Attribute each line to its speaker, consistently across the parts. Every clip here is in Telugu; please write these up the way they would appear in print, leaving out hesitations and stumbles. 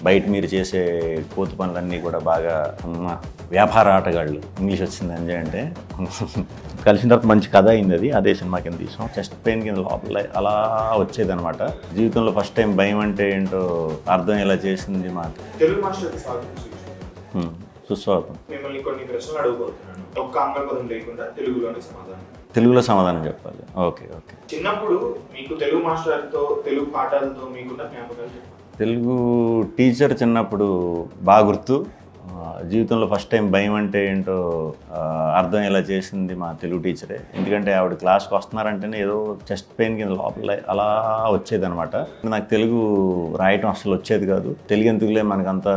Speaker 1: బయట మీరు చేసే కోతి పనులన్నీ కూడా బాగా వ్యాపార ఆటగాళ్ళు. ఇంగ్లీష్ వచ్చింది ఎంజాయ్ అంటే. కలిసిన తర్వాత మంచి కథ అయింది అది. అదే సినిమా కింద తీసాం. చెస్ట్ పెయిన్ కింద లోపల అలా వచ్చేది అనమాట. జీవితంలో ఫస్ట్ టైం భయం అంటే ఏంటో అర్థం ఎలా చేసింది మాట.
Speaker 2: తెలుగు మాస్టర్
Speaker 1: సుస్వాగతం.
Speaker 2: మిమ్మల్ని కొన్ని ప్రశ్నలు అడగబోతున్నాను. ఒక్క ఆంగ్ల పదం లేకుండా తెలుగులోనే సమాధానం.
Speaker 1: తెలుగులో సమాధానం చెప్పాలి. ఓకే.
Speaker 2: చిన్నప్పుడు మీకు తెలుగు మాస్టర్తో తెలుగు పాఠాలతో మీకున్న జ్ఞాపకాలు చెప్పండి.
Speaker 1: తెలుగు టీచర్ చిన్నప్పుడు బాగా గుర్తు. జీవితంలో ఫస్ట్ టైం భయం అంటే ఏంటో అర్థం ఎలా చేసింది మా తెలుగు టీచరే. ఎందుకంటే ఆవిడ క్లాస్కి వస్తున్నారంటేనే ఏదో చెస్ట్ పెయిన్ కింద లోపల అలా వచ్చేది అనమాట. నాకు తెలుగు రాయటం అసలు వచ్చేది కాదు. తెలుగు ఎందుకులే మనకంతా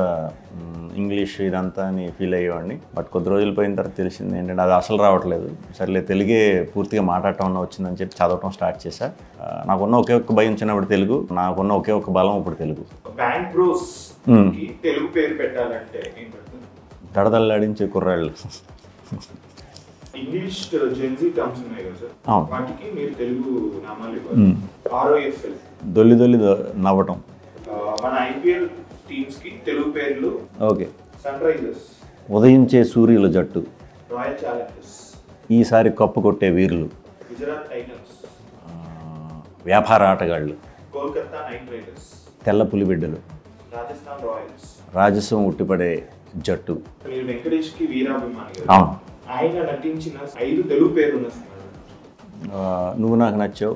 Speaker 1: ఇంగ్లీష్ ఇదంతా అని ఫీల్ అయ్యేవాడిని. బట్ కొద్ది రోజులు పోయిన తర్వాత తెలిసింది ఏంటంటే అది అసలు రావట్లేదు. సరేలే తెలుగే పూర్తిగా మాట్లాడటం అన్న వచ్చిందని చెప్పి చదవటం స్టార్ట్ చేశా. నాకున్న ఒకే ఒక్క భయం చిన్నప్పుడు తెలుగు, నాకున్న ఒకే ఒక్క బలం ఇప్పుడు తెలుగు.
Speaker 2: బ్యాంక్ బ్రోస్ తెలుగు పేరు పెట్టాలంటే ఏం పెడతారు?
Speaker 1: దడదల్లాడించే కుర్రాళ్ళు.
Speaker 2: ఇంగ్లీష్ జెన్జీ టర్మ్స్ ఉన్నాయి కదా సార్,
Speaker 1: అవును.
Speaker 2: వాటికి మీరు తెలుగు నామాలు ఇవ్వాలి. ROFL
Speaker 1: దొల్లి దొల్లి నవ్వటం.
Speaker 2: మన IPL టీమ్స్ కి తెలుగు పేర్లు.
Speaker 1: ఓకే.
Speaker 2: సన్ రైజర్స్,
Speaker 1: ఉదయించే సూర్యుల జట్టు,
Speaker 2: రాయల్ ఛాలెంజర్స్,
Speaker 1: ఈసారి కప్పు కొట్టే వీరులు,
Speaker 2: గుజరాత్ టైటన్స్,
Speaker 1: వ్యాపార ఆటగాళ్ళు,
Speaker 2: కోల్కతా నైట్ రైడర్స్,
Speaker 1: తెల్ల పులిబిడ్డలు,
Speaker 2: రాజస్థాన్ రాయల్స్,
Speaker 1: రాజస్వం ఉట్టిపడే జట్టు.
Speaker 2: మీరు వెంకటేష్ కి వీరాభిమాని కదా.
Speaker 1: అవును.
Speaker 2: ఆయన నటించిన 5 తెలుగు పేర్లు ఉన్న సినిమా.
Speaker 1: నువ్వు నాకు నచ్చావు,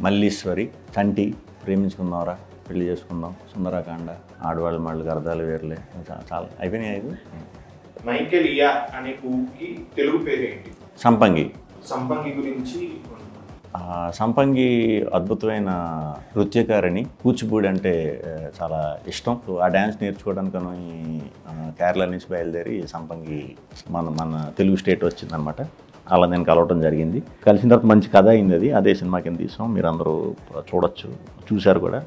Speaker 1: మల్లీశ్వరి, కంటి, ప్రేమించుకుందాంరా, పెళ్లి చేసుకుందాం, సుందరకాండ, ఆడవాళ్ళ మళ్ళీ అర్థాలు వేర్లే, చాలా అయిపోయినాయి. 5.
Speaker 2: మైకేల్ ఇయా అనే పువ్వుకి తెలుగు పేరు ఏంటి?
Speaker 1: సంపంగి.
Speaker 2: సంపంగి గురించి.
Speaker 1: సంపంగి అద్భుతమైన నృత్యకారిణి. కూచిపూడి అంటే చాలా ఇష్టం. ఆ డ్యాన్స్ నేర్చుకోవడానికను కేరళ నుంచి బయలుదేరి సంపంగి మన తెలుగు స్టేట్ వచ్చిందనమాట. అలా నేను కలవటం జరిగింది. కలిసిన తర్వాత మంచి కథ అయింది అది. అదే సినిమా కింద తీసాం. మీరు అందరూ చూడొచ్చు, చూశారు కూడా.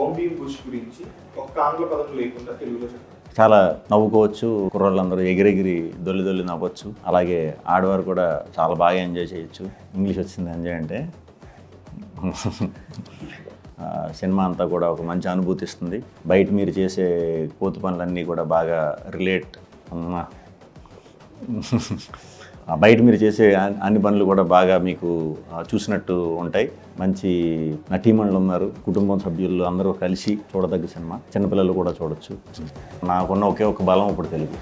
Speaker 2: ఓం భీమ్ బుష్ గురించి ఒక్క ఆంగ్ల పదం లేకుండా తెలుగులో చెప్పండి.
Speaker 1: చాలా నవ్వుకోవచ్చు. కుర్రాళ్ళందరూ ఎగిరెగిరి దొల్లి దొల్లి నవ్వచ్చు. అలాగే ఆడవారు కూడా చాలా బాగా ఎంజాయ్ చేయొచ్చు. ఇంగ్లీష్ వచ్చింది ఎంజాయ్ అంటే. సినిమా అంతా కూడా ఒక మంచి అనుభూతి ఇస్తుంది. బయట మీరు చేసే కోతి పనులన్నీ కూడా బాగా రిలేట్ బయట మీరు చేసే అన్ని పనులు కూడా బాగా మీకు చూసినట్టు ఉంటాయి. మంచి నటీమణులు ఉన్నారు, కుటుంబం సభ్యులు అందరూ కలిసి చూడదగ్గ సినిమా. చిన్నపిల్లలు కూడా చూడొచ్చు. నాకున్న ఒకే ఒక బలం ఇప్పుడు తెలుగు.